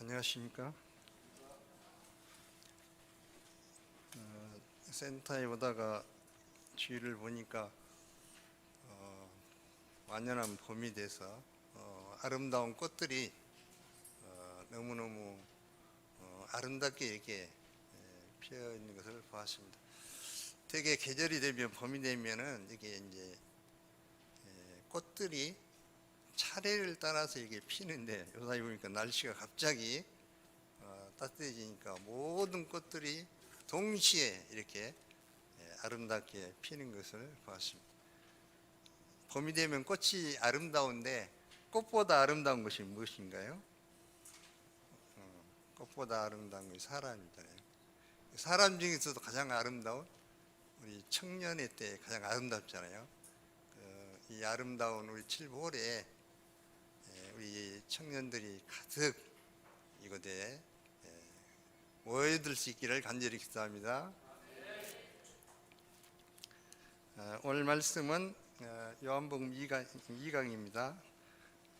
안녕하십니까? 센터에 오다가 주위를 보니까 완연한 봄이 돼서 아름다운 꽃들이 너무너무 아름답게 이렇게 피어 있는 것을 보았습니다. 되게 계절이 되면 봄이 되면은 이게 이제 꽃들이 차례를 따라서 이게 피는데 요사이 보니까 날씨가 갑자기 따뜻해지니까 모든 꽃들이 동시에 이렇게 아름답게 피는 것을 보았습니다. 봄이 되면 꽃이 아름다운데 꽃보다 아름다운 것이 무엇인가요? 꽃보다 아름다운 것이 사람이잖아요. 사람 중에서도 가장 아름다운 우리 청년의 때 가장 아름답잖아요. 이 아름다운 우리 칠보홀에 우리 청년들이 가득 이곳에 모여들 수 있기를 간절히 기도합니다. 오늘 말씀은 요한복음 2강입니다.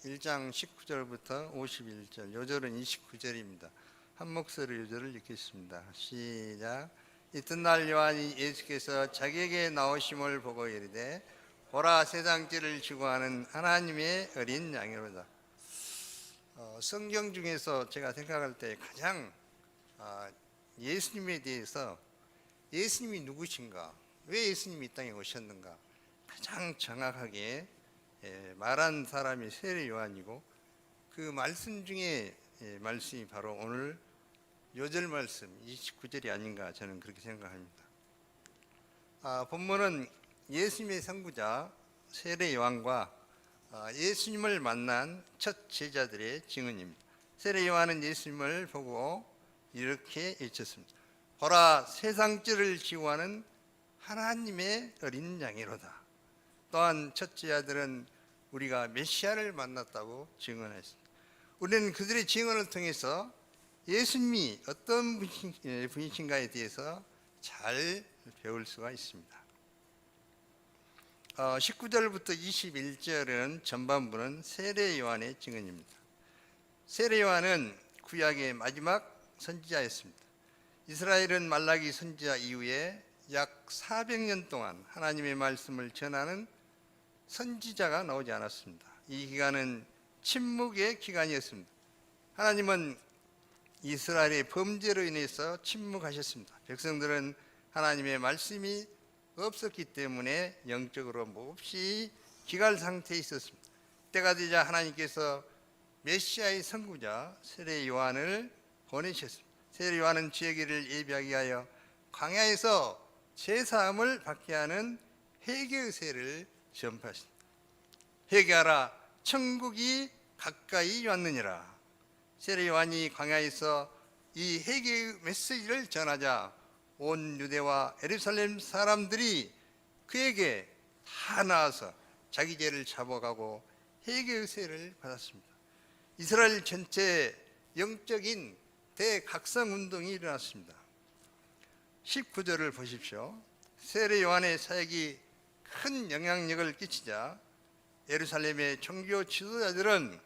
1장 19절부터 51절, 요절은 29절입니다. 한 목소리로 요절을 읽겠습니다. 시작. 이튿날 요한이 예수께서 자기에게 나오심을 보고 이르되 보라, 세상 죄를 지고 하는 하나님의 어린 양이로다. 성경 중에서 제가 생각할 때 가장 예수님에 대해서 예수님이 누구신가, 왜 예수님이 이 땅에 오셨는가 가장 정확하게 말한 사람이 세례 요한이고, 그 말씀 중에 말씀이 바로 오늘 요절 말씀 29절이 아닌가 저는 그렇게 생각합니다. 본문은 예수님의 선구자 세례 요한과 예수님을 만난 첫 제자들의 증언입니다. 세례 요한은 예수님을 보고 이렇게 외쳤습니다. 보라, 세상 죄를 지고 하는 하나님의 어린 양이로다. 또한 첫 제자들은 우리가 메시아를 만났다고 증언했습니다. 우리는 그들의 증언을 통해서 예수님이 어떤 분이신가에 대해서 잘 배울 수가 있습니다. 19절부터 21절은 전반부는 세례 요한의 증언입니다. 세례 요한은 구약의 마지막 선지자였습니다. 이스라엘은 말라기 선지자 이후에 약 400년 동안 하나님의 말씀을 전하는 선지자가 나오지 않았습니다. 이 기간은 침묵의 기간이었습니다. 하나님은 이스라엘의 범죄로 인해서 침묵하셨습니다. 백성들은 하나님의 말씀이 없었기 때문에 영적으로 몹시 기갈 상태에 있었습니다. 때가 되자 하나님께서 메시아의 선구자 세례 요한을 보내셨습니다. 세례 요한은 죄기를 예비하기 위하여 광야에서 제사함을 받게 하는 회개의세를 전파하십니다. 회개하라, 천국이 가까이 왔느니라. 세례 요한이 광야에서 이 회개의 메시지를 전하자 온 유대와 예루살렘 사람들이 그에게 다 나와서 자기 죄를 잡아가고 회개의세를 받았습니다. 이스라엘 전체에 영적인 대각성운동이 일어났습니다. 19절을 보십시오. 세례 요한의 사역이 큰 영향력을 끼치자 예루살렘의 종교 지도자들은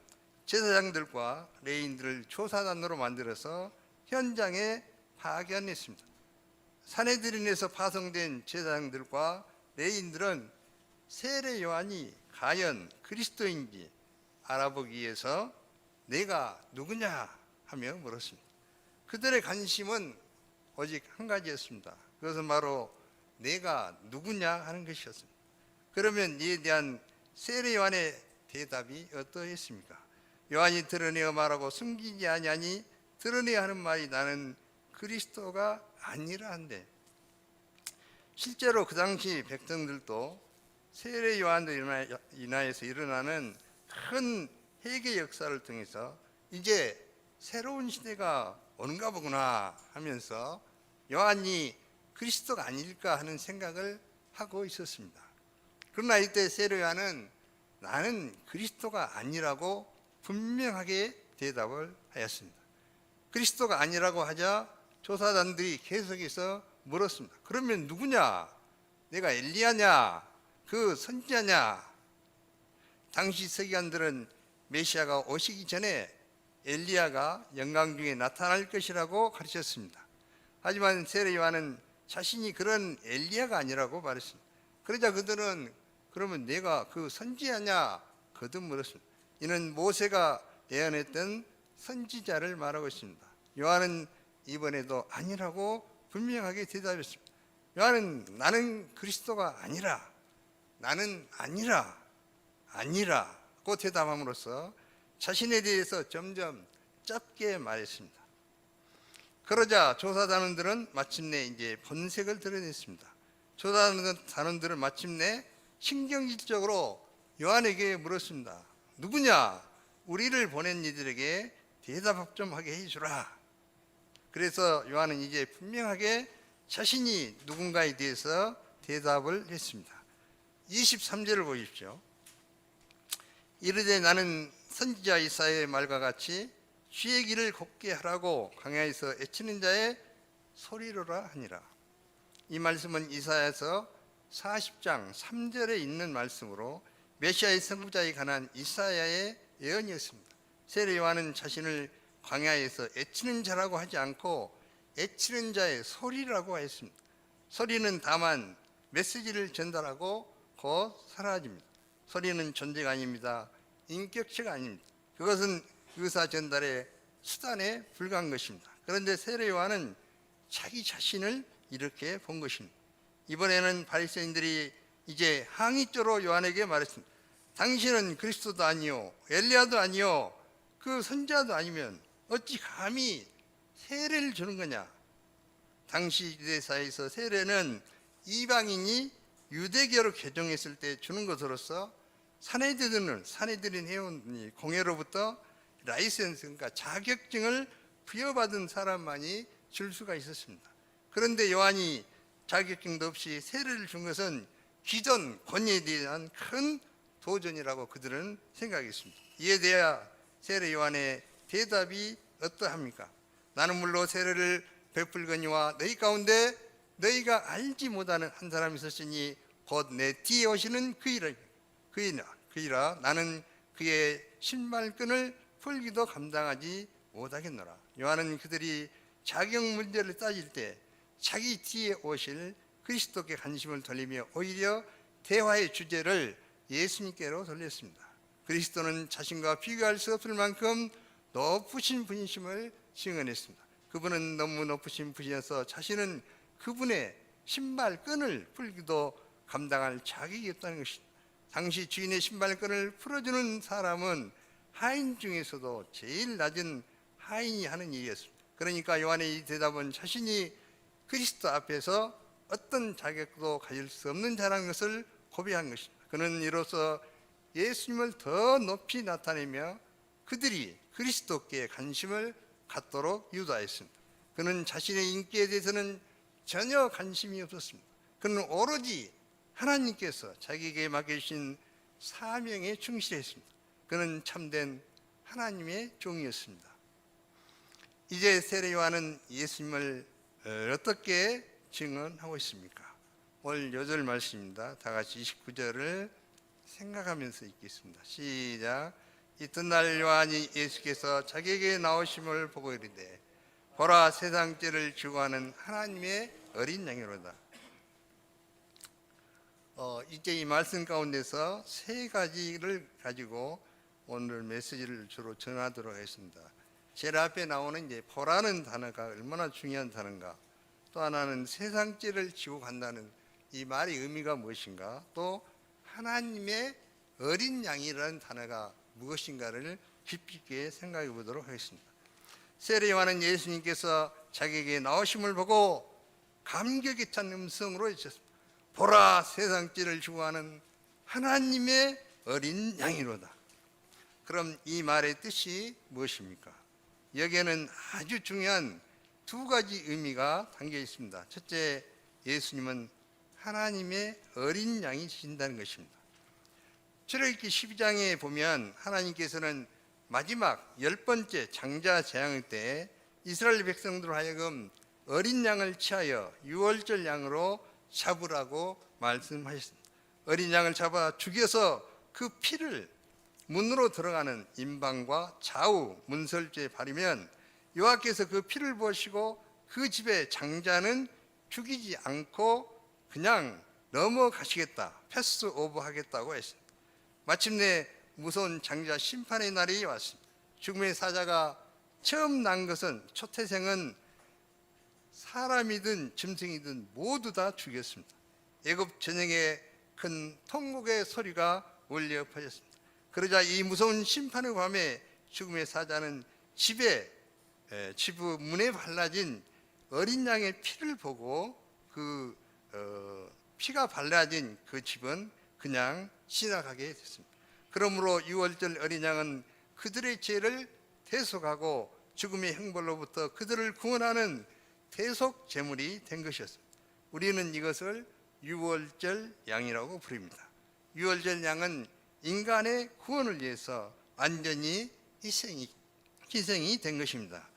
제사장들과 레위인들을 조사단으로 만들어서 현장에 파견했습니다. 산헤드린에서 파송된 제사장들과 레위인들은 세례 요한이 과연 그리스도인지 알아보기 위해서 내가 누구냐 하며 물었습니다. 그들의 관심은 오직 한 가지였습니다. 그것은 바로 내가 누구냐 하는 것이었습니다. 그러면 이에 대한 세례 요한의 대답이 어떠했습니까? 요한이 드러내어 말하고 숨기지 아니하니 드러내야 하는 말이 나는 그리스도가 아니라 한데, 실제로 그 당시 백성들도 세례 요한으로 인하여서 일어나는 큰 회개 역사를 통해서 이제 새로운 시대가 오는가 보구나 하면서 요한이 그리스도가 아닐까 하는 생각을 하고 있었습니다. 그러나 이때 세례 요한은 나는 그리스도가 아니라고 분명하게 대답을 하였습니다. 그리스도가 아니라고 하자 조사단들이 계속해서 물었습니다. 그러면 누구냐? 내가 엘리야냐? 그 선지자냐? 당시 서기관들은 메시아가 오시기 전에 엘리야가 영광 중에 나타날 것이라고 가르쳤습니다. 하지만 세례 요한은 자신이 그런 엘리야가 아니라고 말했습니다. 그러자 그들은 그러면 내가 그 선지자냐 거듭 물었습니다. 이는 모세가 예언했던 선지자를 말하고 있습니다. 요한은 이번에도 아니라고 분명하게 대답했습니다. 요한은 나는 그리스도가 아니라, 나는 아니라고 대답함으로써 자신에 대해서 점점 짧게 말했습니다. 그러자 조사단원들은 마침내 이제 본색을 드러냈습니다. 조사단원들은 마침내 신경질적으로 요한에게 물었습니다. 누구냐? 우리를 보낸 이들에게 대답 좀 하게 해주라. 그래서 요한은 이제 분명하게 자신이 누군가에 대해서 대답을 했습니다. 23절을 보십시오. 이르되 나는 선지자 이사야의 말과 같이 주의 길을 곱게 하라고 광야에서 애치는 자의 소리로라 하니라. 이 말씀은 이사야서 40장 3절에 있는 말씀으로 메시아의 선구자에 관한 이사야의 예언이었습니다. 세례 요한은 자신을 광야에서 애치는 자라고 하지 않고 애치는 자의 소리라고 했습니다. 소리는 다만 메시지를 전달하고 곧 사라집니다. 소리는 존재가 아닙니다. 인격체가 아닙니다. 그것은 의사 전달의 수단에 불과한 것입니다. 그런데 세례 요한은 자기 자신을 이렇게 본 것입니다. 이번에는 바리새인들이 이제 항의조로 요한에게 말했습니다. 당신은 그리스도도 아니요 엘리야도 아니요 그 선지자도 아니면 어찌 감히 세례를 주는 거냐. 당시 유대사에서 세례는 이방인이 유대교로 개종했을 때 주는 것으로서 사내들인 해온 공회로부터 라이센스, 그러니까 자격증을 부여받은 사람만이 줄 수가 있었습니다. 그런데 요한이 자격증도 없이 세례를 준 것은 기존 권위에 대한 큰 도전이라고 그들은 생각했습니다. 이에 대해 세례 요한의 대답이 어떠합니까? 나는 물로 세례를 베풀거니와 너희 가운데 너희가 알지 못하는 한 사람이 있으시니 곧 내 뒤에 오시는 그이라 나는 그의 신발끈을 풀기도 감당하지 못하겠노라. 요한은 그들이 자격 문제를 따질 때 자기 뒤에 오실 그리스도께 관심을 돌리며 오히려 대화의 주제를 예수님께로 돌렸습니다. 그리스도는 자신과 비교할 수 없을 만큼 높으신 분이심을 증언했습니다. 그분은 너무 높으신 분이어서 자신은 그분의 신발끈을 풀기도 감당할 자격이 없다는 것입니다. 당시 주인의 신발끈을 풀어주는 사람은 하인 중에서도 제일 낮은 하인이 하는 일이었습니다. 그러니까 요한의 이 대답은 자신이 그리스도 앞에서 어떤 자격도 가질 수 없는 자라는 것을 고백한 것입니다. 그는 이로써 예수님을 더 높이 나타내며 그들이 그리스도께 관심을 갖도록 유도하였습니다. 그는 자신의 인기에 대해서는 전혀 관심이 없었습니다. 그는 오로지 하나님께서 자기에게 맡겨주신 사명에 충실했습니다. 그는 참된 하나님의 종이었습니다. 이제 세례 요한은 예수님을 어떻게 증언하고 있습니까? 오늘 8절 말씀입니다. 다 같이 29절을 생각하면서 읽겠습니다. 시작. 이튿날 요한이 예수께서 자기에게 나오심을 보고 이르되 보라 세상 죄를 지고하는 하나님의 어린 양이로다. 이제 이 말씀 가운데서 세 가지를 가지고 오늘 메시지를 주로 전하도록 하겠습니다. 제일 앞에 나오는 이제 보라는 단어가 얼마나 중요한 단어인가, 또 하나는 세상 죄를 지고 간다는 이 말의 의미가 무엇인가, 또 하나님의 어린 양이라는 단어가 무엇인가를 깊이 있게 생각해 보도록 하겠습니다. 세례 요한은 예수님께서 자기에게 나오심을 보고 감격에 찬 음성으로 외쳤습니다. 보라 세상 죄를 지고 가는 하나님의 어린 양이로다. 그럼 이 말의 뜻이 무엇입니까? 여기에는 아주 중요한 두 가지 의미가 담겨 있습니다. 첫째, 예수님은 하나님의 어린 양이신다는 것입니다. 출애굽기 12장에 보면 하나님께서는 마지막 10번째 장자 재앙의 때 이스라엘 백성들로 하여금 어린 양을 취하여 유월절 양으로 잡으라고 말씀하셨습니다. 어린 양을 잡아 죽여서 그 피를 문으로 들어가는 임방과 좌우 문설주에 바르면 여호와께서 그 피를 보시고 그 집의 장자는 죽이지 않고 그냥 넘어가시겠다, 패스 오버 하겠다고 했습니다. 마침내 무서운 장자 심판의 날이 왔습니다. 죽음의 사자가 처음 난 것은 초태생은 사람이든 짐승이든 모두 다 죽였습니다. 애굽 전역에 큰 통곡의 소리가 울려 퍼졌습니다. 그러자 이 무서운 심판의 밤에 죽음의 사자는 집 문에 발라진 어린 양의 피를 보고 그 피가 발라진 그 집은 그냥 지나가게 됐습니다. 그러므로 유월절 어린 양은 그들의 죄를 대속하고 죽음의 형벌로부터 그들을 구원하는 대속 제물이 된 것이었습니다. 우리는 이것을 유월절 양이라고 부릅니다. 유월절 양은 인간의 구원을 위해서 완전히 희생이 된 것입니다.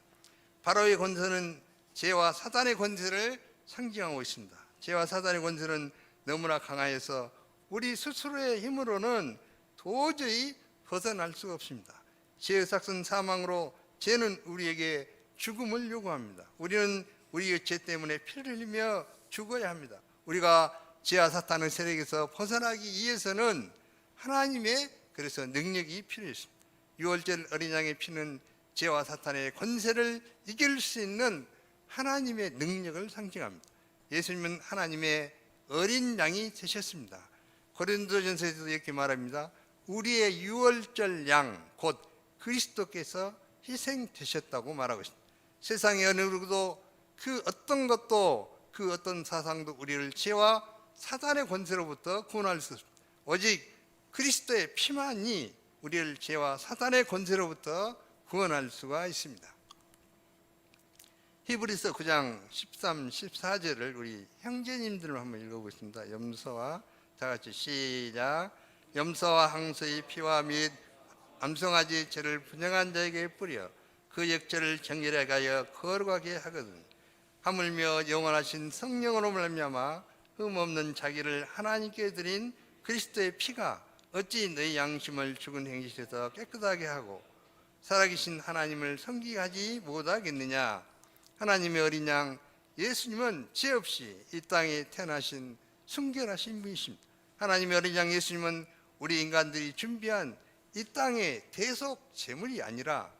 바로의 권세는 죄와 사단의 권세를 상징하고 있습니다. 죄와 사단의 권세는 너무나 강하여서 우리 스스로의 힘으로는 도저히 벗어날 수가 없습니다. 죄의 삭은 사망으로 죄는 우리에게 죽음을 요구합니다. 우리는 우리의 죄 때문에 피를 흘리며 죽어야 합니다. 우리가 죄와 사탄의 세력에서 벗어나기 위해서는 하나님의 그래서 능력이 필요했습니다. 유월절 어린 양의 피는 죄와 사탄의 권세를 이길 수 있는 하나님의 능력을 상징합니다. 예수님은 하나님의 어린 양이 되셨습니다. 고린도전서에서도 이렇게 말합니다. 우리의 유월절 양 곧 그리스도께서 희생되셨다고 말하고 있습니다. 세상의 어느 누구도 그 어떤 것도 그 어떤 사상도 우리를 죄와 사단의 권세로부터 구원할 수 없습니다. 오직 그리스도의 피만이 우리를 죄와 사단의 권세로부터 구원할 수가 있습니다. 히브리서 9장 13, 14절을 우리 형제님들로 한번 읽어보겠습니다. 염소와 다 같이 시작. 염소와 항소의 피와 및 암송아지 죄를 분양한 자에게 뿌려 그 역죄를 정결하게 하여 거룩하게 하거든. 하물며 영원하신 성령으로 말미암아 흠없는 자기를 하나님께 드린 그리스도의 피가 어찌 너희 양심을 죽은 행실에서 깨끗하게 하고 살아계신 하나님을 섬기게 하지 못하겠느냐. 하나님의 어린 양 예수님은 죄 없이 이 땅에 태어나신 순결하신 분이십니다. 하나님의 어린 양 예수님은 우리 인간들이 준비한 이 땅의 대속 제물이 아니라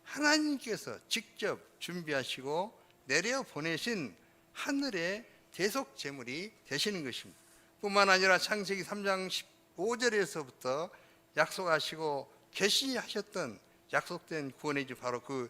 하나님께서 직접 준비하시고 내려 보내신 하늘의 대속 제물이 되시는 것입니다. 뿐만 아니라 창세기 3장 15절에서부터 약속하시고 계시하셨던 약속된 구원의 주 바로 그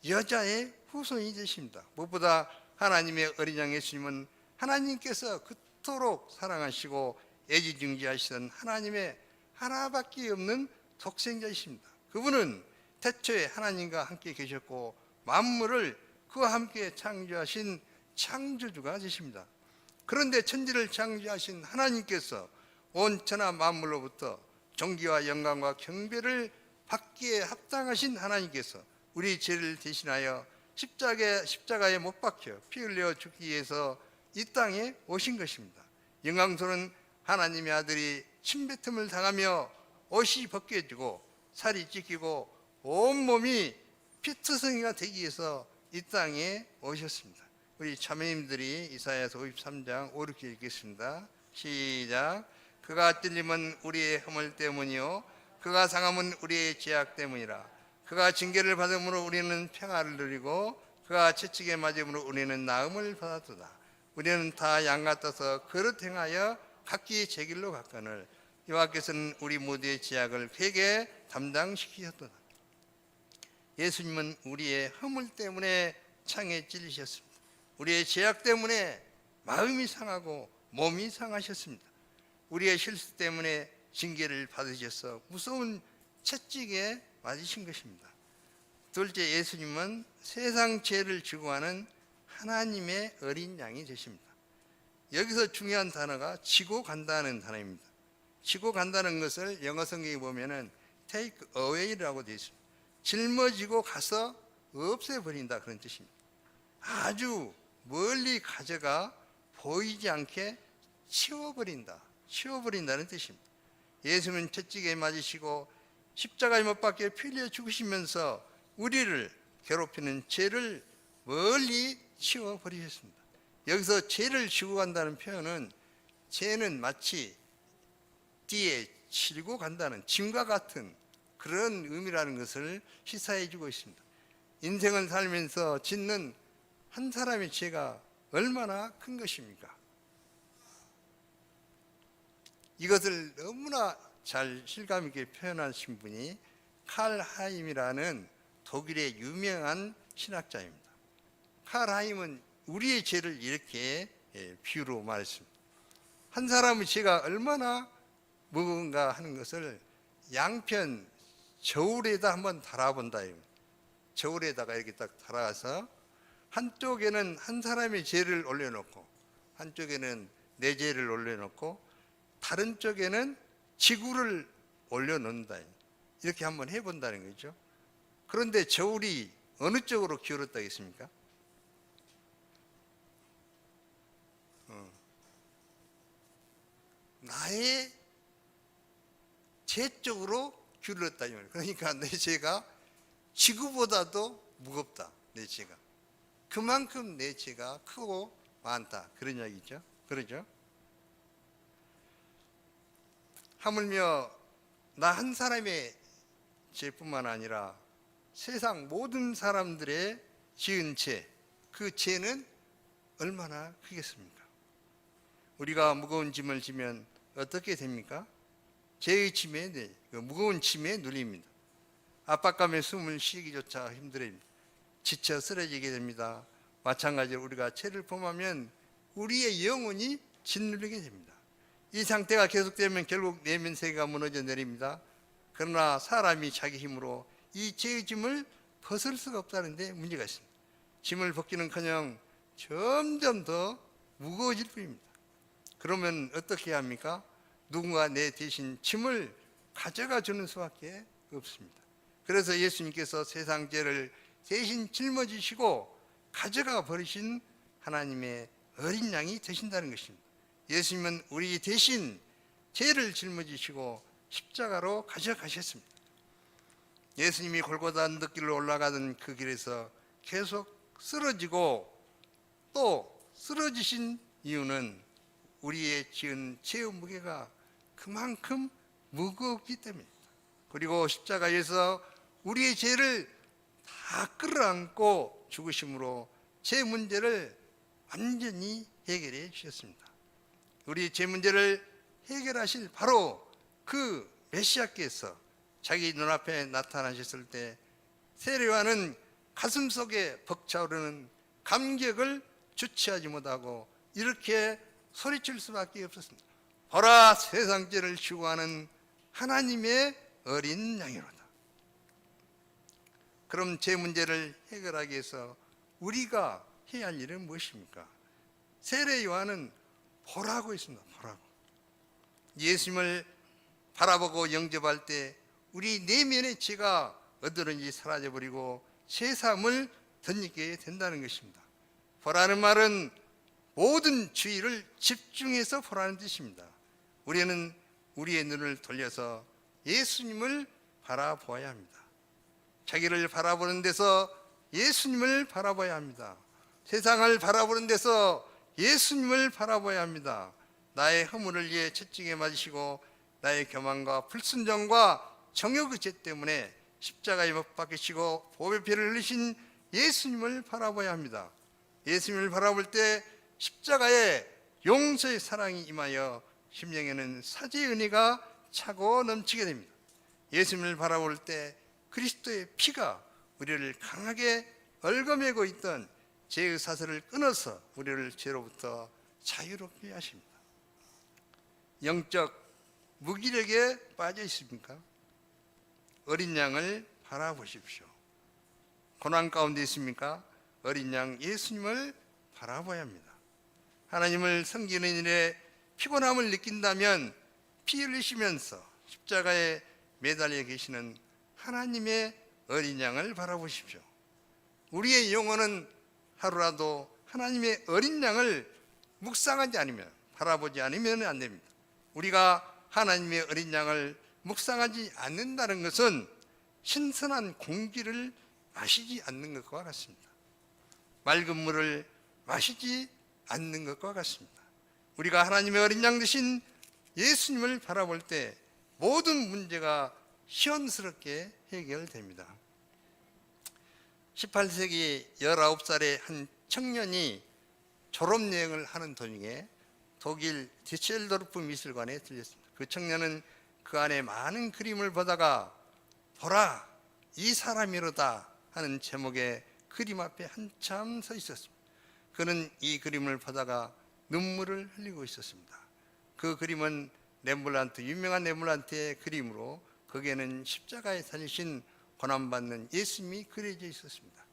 여자의 후손이 되십니다. 무엇보다 하나님의 어린 양 예수님은 하나님께서 그토록 사랑하시고 애지중지하시던 하나님의 하나밖에 없는 독생자이십니다. 그분은 태초에 하나님과 함께 계셨고 만물을 그와 함께 창조하신 창조주가 되십니다. 그런데 천지를 창조하신 하나님께서 온 천하 만물로부터 존귀와 영광과 경배를 받기에 합당하신 하나님께서 우리 죄를 대신하여 십자가에 못 박혀 피 흘려 죽기 위해서 이 땅에 오신 것입니다. 영광스러운 하나님의 아들이 침뱉음을 당하며 옷이 벗겨지고 살이 찢기고 온몸이 피투성이가 되기 위해서 이 땅에 오셨습니다. 우리 자매님들이 이사야서 53장 5, 6절 읽겠습니다. 시작. 그가 찔림은 우리의 허물 때문이요 그가 상함은 우리의 죄악 때문이라. 그가 징계를 받음으로 우리는 평화를 누리고 그가 채찍에 맞음으로 우리는 나음을 받았도다. 우리는 다 양 같아서 그릇 행하여 각기 제 길로 갔거늘 여호와께서는 우리 모두의 죄악을 그에게 담당시키셨도다. 예수님은 우리의 허물 때문에 창에 찔리셨습니다. 우리의 죄악 때문에 마음이 상하고 몸이 상하셨습니다. 우리의 실수 때문에 징계를 받으셔서 무서운 채찍에 맞으신 것입니다. 둘째, 예수님은 세상 죄를 지고 하는 하나님의 어린 양이 되십니다. 여기서 중요한 단어가 지고 간다는 단어입니다. 지고 간다는 것을 영어 성경에 보면은 take away라고 되어 있습니다. 짊어지고 가서 없애버린다 그런 뜻입니다. 아주 멀리 가져가 보이지 않게 치워버린다는 뜻입니다. 예수님은 채찍에 맞으시고 십자가에 못 박혀 피 흘려 죽으시면서 우리를 괴롭히는 죄를 멀리 치워버리셨습니다. 여기서 죄를 지고 간다는 표현은 죄는 마치 띠에 치고 간다는 짐과 같은 그런 의미라는 것을 시사해 주고 있습니다. 인생을 살면서 짓는 한 사람의 죄가 얼마나 큰 것입니까? 이것을 너무나 잘 실감 있게 표현하신 분이 칼 하임이라는 독일의 유명한 신학자입니다. 칼 하임은 우리의 죄를 이렇게 비유로 말했습니다. 한 사람의 죄가 얼마나 무거운가 하는 것을 양편 저울에다 한번 달아본다. 저울에다가 이렇게 딱 달아서 한쪽에는 한 사람의 죄를 올려놓고 한쪽에는 내 죄를 올려놓고 다른 쪽에는 지구를 올려놓는다. 이렇게 한번 해본다는 거죠. 그런데 저울이 어느 쪽으로 기울었다겠습니까? 나의 죄 쪽으로 기울었다. 그러니까 내 죄가 지구보다도 무겁다. 내 죄가. 그만큼 내 죄가 크고 많다. 그런 이야기죠. 그러죠? 하물며 나 한 사람의 죄뿐만 아니라 세상 모든 사람들의 지은 죄, 그 죄는 얼마나 크겠습니까? 우리가 무거운 짐을 지면 어떻게 됩니까? 죄의 짐에, 무거운 짐에 눌립니다. 압박감에 숨을 쉬기조차 힘들어집니다. 지쳐 쓰러지게 됩니다. 마찬가지로 우리가 죄를 범하면 우리의 영혼이 짓누르게 됩니다. 이 상태가 계속되면 결국 내면 세계가 무너져 내립니다. 그러나 사람이 자기 힘으로 이 죄의 짐을 벗을 수가 없다는 데 문제가 있습니다. 짐을 벗기는커녕 점점 더 무거워질 뿐입니다. 그러면 어떻게 해야 합니까? 누군가 내 대신 짐을 가져가 주는 수밖에 없습니다. 그래서 예수님께서 세상 죄를 대신 짊어지시고 가져가 버리신 하나님의 어린 양이 되신다는 것입니다. 예수님은 우리 대신 죄를 짊어지시고 십자가로 가져가셨습니다. 예수님이 골고다 언덕길로 올라가던 그 길에서 계속 쓰러지고 또 쓰러지신 이유는 우리의 지은 죄의 무게가 그만큼 무겁기 때문입니다. 그리고 십자가에서 우리의 죄를 다 끌어안고 죽으심으로 죄 문제를 완전히 해결해 주셨습니다. 우리 죄 문제를 해결하실 바로 그 메시아께서 자기 눈앞에 나타나셨을 때 세례요한은 가슴 속에 벅차오르는 감격을 주체하지 못하고 이렇게 소리칠 수밖에 없었습니다. 보라, 세상 죄를 지고 가는 하나님의 어린 양이로다. 그럼 죄 문제를 해결하기 위해서 우리가 해야 할 일은 무엇입니까? 세례 요한은 보라고 있습니다. 보라고. 예수님을 바라보고 영접할 때 우리 내면의 죄가 어디든지 사라져버리고 죄사함을 덧입게 된다는 것입니다. 보라는 말은 모든 주의를 집중해서 보라는 뜻입니다. 우리는 우리의 눈을 돌려서 예수님을 바라보아야 합니다. 자기를 바라보는 데서 예수님을 바라봐야 합니다. 세상을 바라보는 데서 예수님을 바라봐야 합니다. 나의 허물을 위해 채찍에 맞으시고 나의 교만과 불순종과 정욕의 죄 때문에 십자가에 못 박히시고 보혈 피를 흘리신 예수님을 바라봐야 합니다. 예수님을 바라볼 때 십자가에 용서의 사랑이 임하여 심령에는 사죄의 은혜가 차고 넘치게 됩니다. 예수님을 바라볼 때 그리스도의 피가 우리를 강하게 얽어매고 있던 죄의 사슬을 끊어서 우리를 죄로부터 자유롭게 하십니다. 영적 무기력에 빠져 있습니까? 어린 양을 바라보십시오. 고난 가운데 있습니까? 어린 양 예수님을 바라봐야 합니다. 하나님을 섬기는 일에 피곤함을 느낀다면 피 흘리시면서 십자가에 매달려 계시는 하나님의 어린 양을 바라보십시오. 우리의 영혼은 하루라도 하나님의 어린 양을 묵상하지 않으면, 바라보지 않으면 안 됩니다. 우리가 하나님의 어린 양을 묵상하지 않는다는 것은 신선한 공기를 마시지 않는 것과 같습니다. 맑은 물을 마시지 않는 것과 같습니다. 우리가 하나님의 어린 양 되신 예수님을 바라볼 때 모든 문제가 시원스럽게 해결됩니다. 18세기 19살의 한 청년이 졸업여행을 하는 도중에 독일 디셀도르프 미술관에 들렸습니다. 그 청년은 그 안에 많은 그림을 보다가 보라, 이 사람이로다 하는 제목의 그림 앞에 한참 서 있었습니다. 그는 이 그림을 보다가 눈물을 흘리고 있었습니다. 그 그림은 유명한 렘블란트의 그림으로 거기에는 십자가에 달리신 고난받는 예수님이 그려져 있었습니다.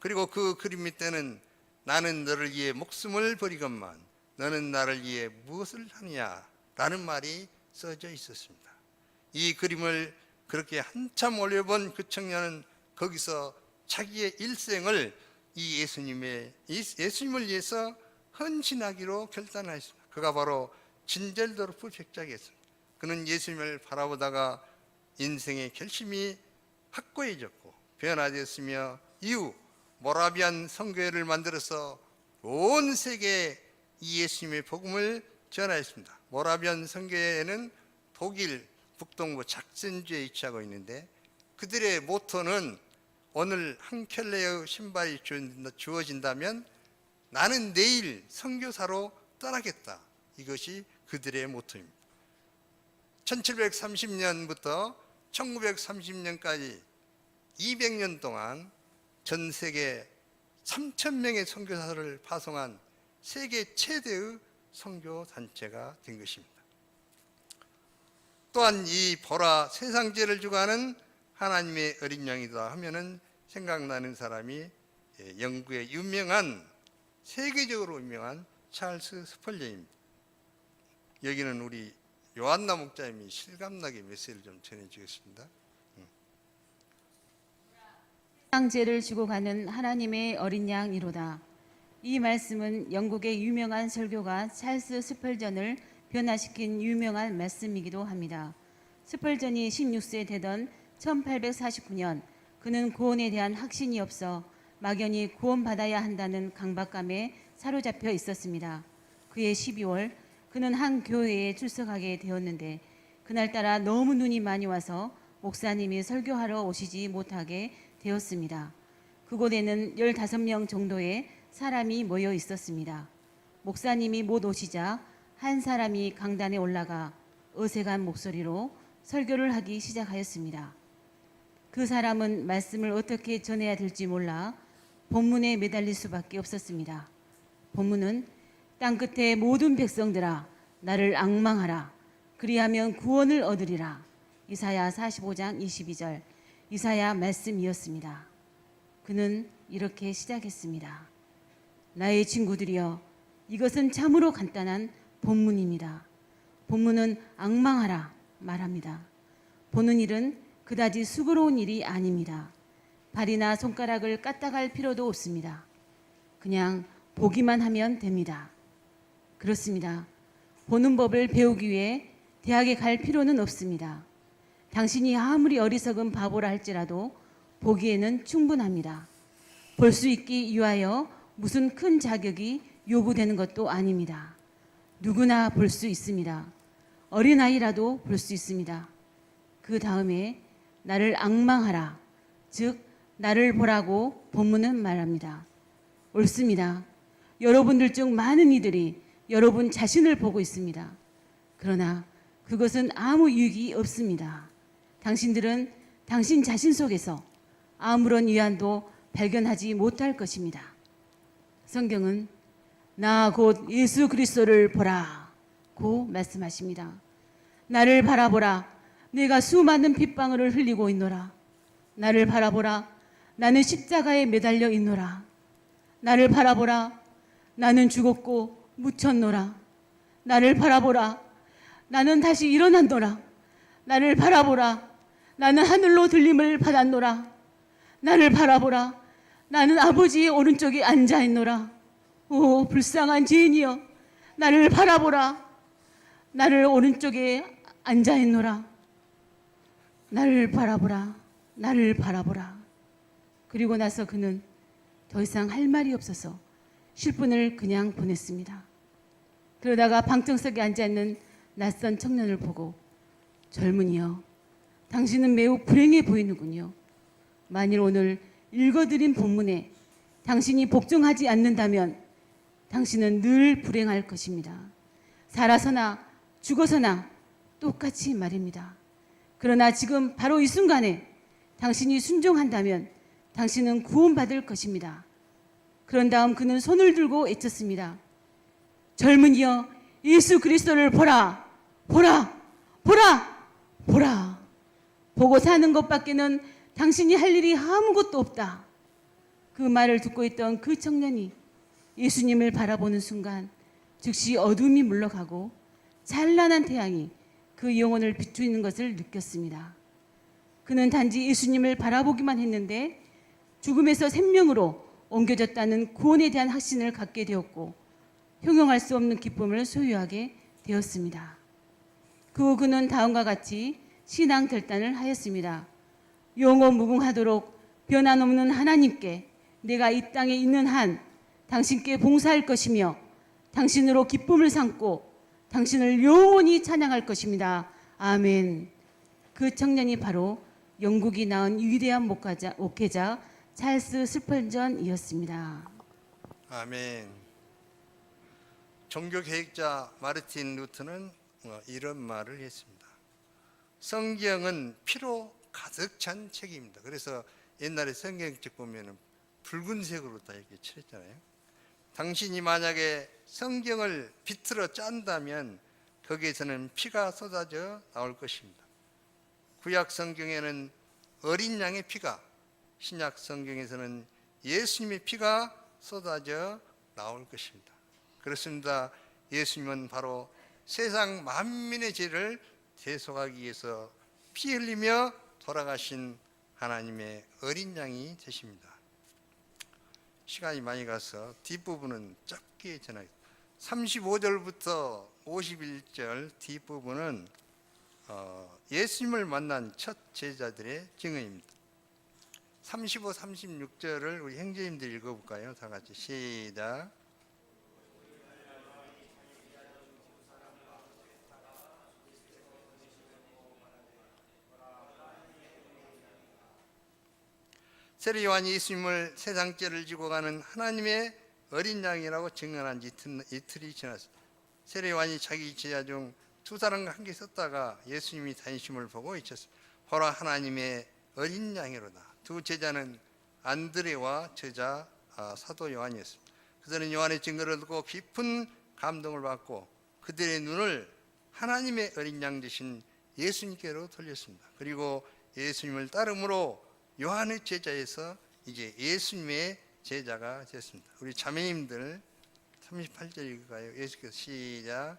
그리고 그 그림 밑에는 나는 너를 위해 목숨을 버리건만 너는 나를 위해 무엇을 하느냐 라는 말이 써져 있었습니다. 이 그림을 그렇게 한참 올려본 그 청년은 거기서 자기의 일생을 이 예수님을 위해서 헌신하기로 결단하였습니다. 그가 바로 진젤도르프 백작이었습니다. 그는 예수님을 바라보다가 인생의 결심이 확고해졌고 변화되었으며 이후 모라비안 선교회를 만들어서 온 세계에 이 예수님의 복음을 전하였습니다. 모라비안 선교회는 독일 북동부 작센주에 위치하고 있는데 그들의 모토는 오늘 한 켤레의 신발이 주어진다면 나는 내일 선교사로 떠나겠다. 이것이 그들의 모토입니다. 1730년부터 1930년까지 200년 동안 전 세계 3,000명의 선교사를 파송한 세계 최대의 선교 단체가 된 것입니다. 또한 이 보라 세상 죄를 주관하는 하나님의 어린 양이다 하면은 생각나는 사람이 영국의 세계적으로 유명한 찰스 스펄전입니다. 여기는 우리 요한나 목자님이 실감나게 메시지를 좀 전해주겠습니다. 세상 죄를 지고 가는 하나님의 어린 양이로다. 이 말씀은 영국의 유명한 설교가 찰스 스펄전을 변화시킨 유명한 말씀이기도 합니다. 스펄전이 16세 되던 1849년 그는 구원에 대한 확신이 없어 막연히 구원받아야 한다는 강박감에 사로잡혀 있었습니다. 그해 12월 그는 한 교회에 출석하게 되었는데 그날따라 너무 눈이 많이 와서 목사님이 설교하러 오시지 못하게 되었습니다. 그곳에는 15명 정도의 사람이 모여 있었습니다. 목사님이 못 오시자 한 사람이 강단에 올라가 어색한 목소리로 설교를 하기 시작하였습니다. 그 사람은 말씀을 어떻게 전해야 될지 몰라 본문에 매달릴 수밖에 없었습니다. 본문은 땅끝의 모든 백성들아 나를 앙망하라 그리하면 구원을 얻으리라. 이사야 45장 22절 이사야 말씀이었습니다. 그는 이렇게 시작했습니다. 나의 친구들이여 이것은 참으로 간단한 본문입니다. 본문은 앙망하라 말합니다. 보는 일은 그다지 수고로운 일이 아닙니다. 발이나 손가락을 까딱할 필요도 없습니다. 그냥 보기만 하면 됩니다. 그렇습니다. 보는 법을 배우기 위해 대학에 갈 필요는 없습니다. 당신이 아무리 어리석은 바보라 할지라도 보기에는 충분합니다. 볼 수 있기 위하여 무슨 큰 자격이 요구되는 것도 아닙니다. 누구나 볼 수 있습니다. 어린아이라도 볼 수 있습니다. 그 다음에 나를 앙망하라, 즉 나를 보라고 본문은 말합니다. 옳습니다. 여러분들 중 많은 이들이 여러분 자신을 보고 있습니다. 그러나 그것은 아무 유익이 없습니다. 당신들은 당신 자신 속에서 아무런 위안도 발견하지 못할 것입니다. 성경은 나 곧 예수 그리스도를 보라고 말씀하십니다. 나를 바라보라. 내가 수많은 핏방울을 흘리고 있노라. 나를 바라보라. 나는 십자가에 매달려 있노라. 나를 바라보라. 나는 죽었고 묻혔노라. 나를 바라보라. 나는 다시 일어났노라. 나를 바라보라. 나는 하늘로 들림을 받았노라. 나를 바라보라. 나는 아버지의 오른쪽에 앉아 있노라. 오 불쌍한 죄인이여 나를 바라보라. 나를 오른쪽에 앉아 있노라. 나를 바라보라, 나를 바라보라. 그리고 나서 그는 더 이상 할 말이 없어서 10분을 그냥 보냈습니다. 그러다가 방청석에 앉아있는 낯선 청년을 보고 젊은이여, 당신은 매우 불행해 보이는군요. 만일 오늘 읽어드린 본문에 당신이 복종하지 않는다면 당신은 늘 불행할 것입니다. 살아서나 죽어서나 똑같이 말입니다. 그러나 지금 바로 이 순간에 당신이 순종한다면 당신은 구원받을 것입니다. 그런 다음 그는 손을 들고 외쳤습니다. 젊은이여, 예수 그리스도를 보라, 보라, 보라, 보라. 보고 사는 것밖에는 당신이 할 일이 아무것도 없다. 그 말을 듣고 있던 그 청년이 예수님을 바라보는 순간 즉시 어둠이 물러가고 찬란한 태양이 그 영혼을 비추는 것을 느꼈습니다. 그는 단지 예수님을 바라보기만 했는데 죽음에서 생명으로 옮겨졌다는 구원에 대한 확신을 갖게 되었고 형용할 수 없는 기쁨을 소유하게 되었습니다. 그 후 그는 다음과 같이 신앙 결단을 하였습니다. 영원 무궁하도록 변함없는 하나님께 내가 이 땅에 있는 한 당신께 봉사할 것이며 당신으로 기쁨을 삼고 당신을 영원히 찬양할 것입니다. 아멘. 그 청년이 바로 영국이 낳은 위대한 목회자 찰스 스펄전이었습니다. 아멘. 종교개혁자 마르틴 루터는 이런 말을 했습니다. 성경은 피로 가득 찬 책입니다. 그래서 옛날에 성경책 보면은 붉은색으로 다 이렇게 칠했잖아요. 당신이 만약에 성경을 비틀어 짠다면 거기에서는 피가 쏟아져 나올 것입니다. 구약 성경에는 어린 양의 피가, 신약 성경에서는 예수님의 피가 쏟아져 나올 것입니다. 그렇습니다. 예수님은 바로 세상 만민의 죄를 대속하기 위해서 피 흘리며 돌아가신 하나님의 어린 양이 되십니다. 시간이 많이 가서 뒷부분은 짧게 전하겠습니다. 35절부터 51절 뒷부분은 예수님을 만난 첫 제자들의 증언입니다. 35, 36절을 우리 형제님들 읽어볼까요? 다 같이 시작. 세례 요한이 예수님을 세상 죄를 지고 가는 하나님의 어린 양이라고 증언한 지 이틀이 지났습니다. 세례 요한이 자기 제자 중 두 사람과 함께 있었다가 예수님이 다니심을 보고 외쳤습니다. 보라, 하나님의 어린 양이로다. 두 제자는 안드레와 제자 사도 요한이었습니다. 그들은 요한의 증거를 듣고 깊은 감동을 받고 그들의 눈을 하나님의 어린 양 되신 예수님께로 돌렸습니다. 그리고 예수님을 따름으로 요한의 제자에서 이제 예수님의 제자가 됐습니다. 우리 자매님들 38절 읽을까요? 예수께서 시작.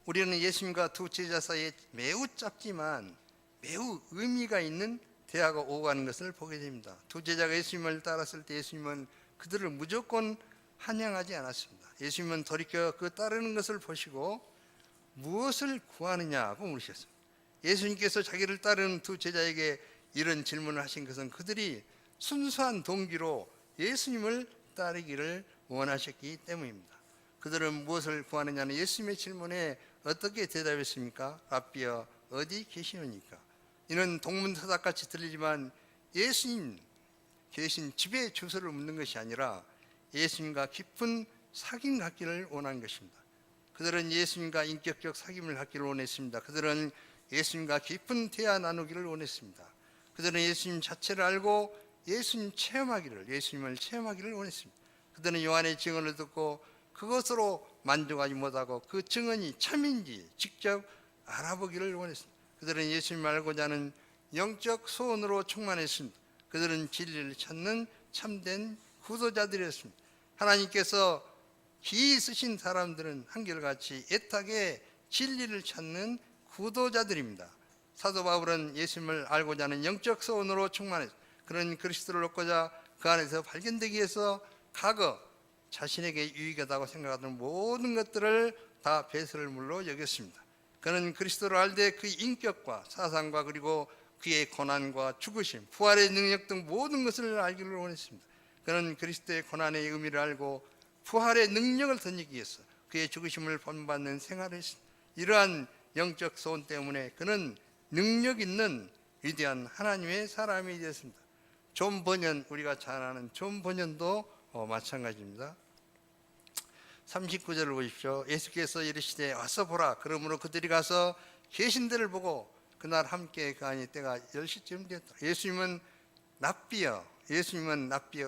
우리는 예수님과 두 제자 사이에 매우 짧지만 매우 의미가 있는 대화가 오고 가는 것을 보게 됩니다. 두 제자가 예수님을 따랐을 때 예수님은 그들을 무조건 환영하지 않았습니다. 예수님은 돌이켜 그 따르는 것을 보시고 무엇을 구하느냐고 물으셨습니다. 예수님께서 자기를 따르는 두 제자에게 이런 질문을 하신 것은 그들이 순수한 동기로 예수님을 따르기를 원하셨기 때문입니다. 그들은 무엇을 구하느냐는 예수님의 질문에 어떻게 대답했습니까? 랍비여, 어디 계시느니까? 이는 동문서답같이 들리지만 예수님 계신 집의 주소를 묻는 것이 아니라 예수님과 깊은 사귐 갖기를 원한 것입니다. 그들은 예수님과 인격적 사귐을 갖기를 원했습니다. 그들은 예수님과 깊은 대화 나누기를 원했습니다. 그들은 예수님 자체를 알고 예수님을 체험하기를 원했습니다. 그들은 요한의 증언을 듣고 그것으로 만족하지 못하고 그 증언이 참인지 직접 알아보기를 원했습니다. 그들은 예수님을 알고자 하는 영적 소원으로 충만했습니다. 그들은 진리를 찾는 참된 구도자들이었습니다. 하나님께서 기이 쓰신 사람들은 한결같이 애타게 진리를 찾는 구도자들입니다. 사도 바울은 예수님을 알고자 하는 영적 소원으로 충만했습니다. 그런 그리스도를 얻고자 그 안에서 발견되기 위해서 과거 자신에게 유익하다고 생각하던 모든 것들을 다 배설물로 여겼습니다. 그는 그리스도를 알 때 그 인격과 사상과 그리고 그의 고난과 죽으심, 부활의 능력 등 모든 것을 알기를 원했습니다. 그는 그리스도의 고난의 의미를 알고 부활의 능력을 덧입기 위해서 그의 죽으심을 본받는 생활을 했습니다. 이러한 영적 소원 때문에 그는 능력 있는 위대한 하나님의 사람이 되었습니다. 존 버년, 우리가 잘 아는 존 버년도 마찬가지입니다. 39절을 보십시오. 예수께서 이르시되 와서 보라. 그러므로 그들이 가서 계신 데를 보고 그날 함께 가니 때가 10시쯤 되었다. 예수님은 납비여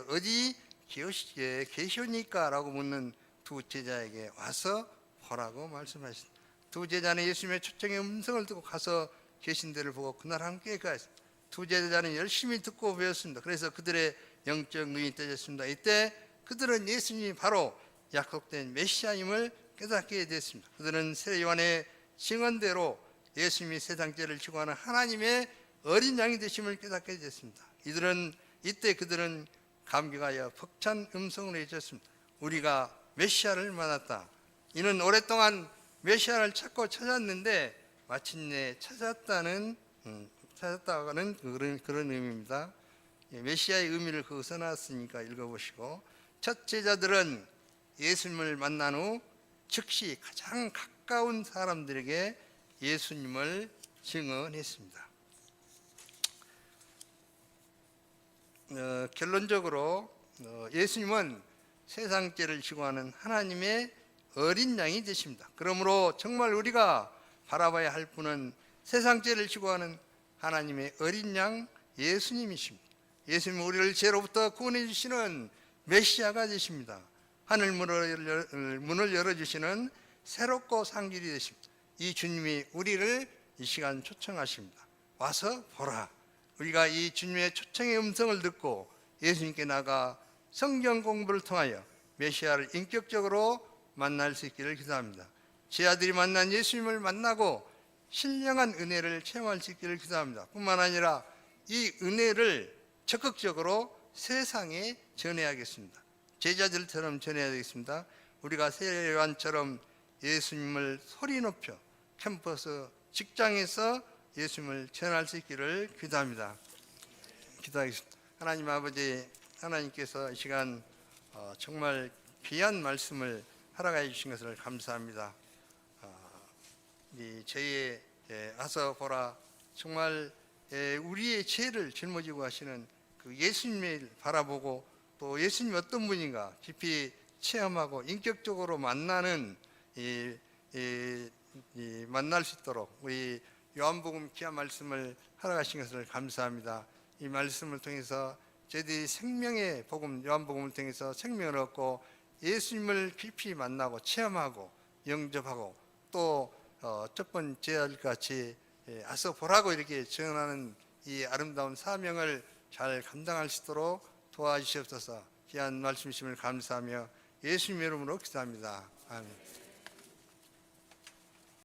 어디 계시오니까? 라고 묻는 두 제자에게 와서 보라고 말씀하셨습니다. 두 제자는 예수님의 초청의 음성을 듣고 가서 계신 데를 보고 그날 함께 가셨습니다. 두 제자는 열심히 듣고 배웠습니다. 그래서 그들의 영적 눈이 떠졌습니다. 이때 그들은 예수님이 바로 약속된 메시아임을 깨닫게 됐습니다. 그들은 세례 요한의 증언대로 예수님이 세상 죄를 지고 하는 하나님의 어린 양이 되심을 깨닫게 됐습니다. 이때 그들은 감격하여 벅찬 음성을 외쳤습니다. 우리가 메시아를 만났다. 이는 오랫동안 메시아를 찾고 찾았는데 마침내 찾았다는 그런 의미입니다. 메시아의 의미를 거기서 써놨으니까 읽어보시고, 첫 제자들은 예수님을 만난 후 즉시 가장 가까운 사람들에게 예수님을 증언했습니다. 결론적으로 예수님은 세상 죄를 지고 하는 하나님의 어린 양이 되십니다. 그러므로 정말 우리가 바라봐야 할 분은 세상 죄를 지고 하는 하나님의 어린 양 예수님이십니다. 예수님은 우리를 죄로부터 구원해 주시는 메시아가 되십니다. 하늘 문을 열어주시는 새롭고 상길이 되십니다. 이 주님이 우리를 이 시간 초청하십니다. 와서 보라. 우리가 이 주님의 초청의 음성을 듣고 예수님께 나가 성경 공부를 통하여 메시아를 인격적으로 만날 수 있기를 기도합니다. 제 아들이 만난 예수님을 만나고 신령한 은혜를 체험할 수 있기를 기도합니다. 뿐만 아니라 이 은혜를 적극적으로 세상에 전해야겠습니다. 제자들처럼 전해야 되겠습니다. 우리가 세례 요한처럼 예수님을 소리 높여 캠퍼스, 직장에서 예수님을 전할 수 있기를 기도합니다. 기도하겠습니다. 하나님 아버지, 하나님께서 이 시간 정말 귀한 말씀을 허락해 주신 것을 감사합니다. 저희의 와서 보라, 정말 우리의 죄를 짊어지고 하시는 그 예수님을 바라보고 또 예수님이 어떤 분인가 깊이 체험하고 인격적으로 만나는 만날 수 있도록 우리 요한복음 귀한 말씀을 허락하신 것을 감사합니다. 이 말씀을 통해서 저희들이 생명의 복음, 요한복음을 통해서 생명을 얻고 예수님을 깊이 만나고 체험하고 영접하고 또 첫 번째 같이 와서 보라고 이렇게 전하는 이 아름다운 사명을 잘 감당할 수 있도록 도와주시옵소서. 귀한 말씀이심을 감사하며 예수님의 이름으로 기도합니다. 아멘.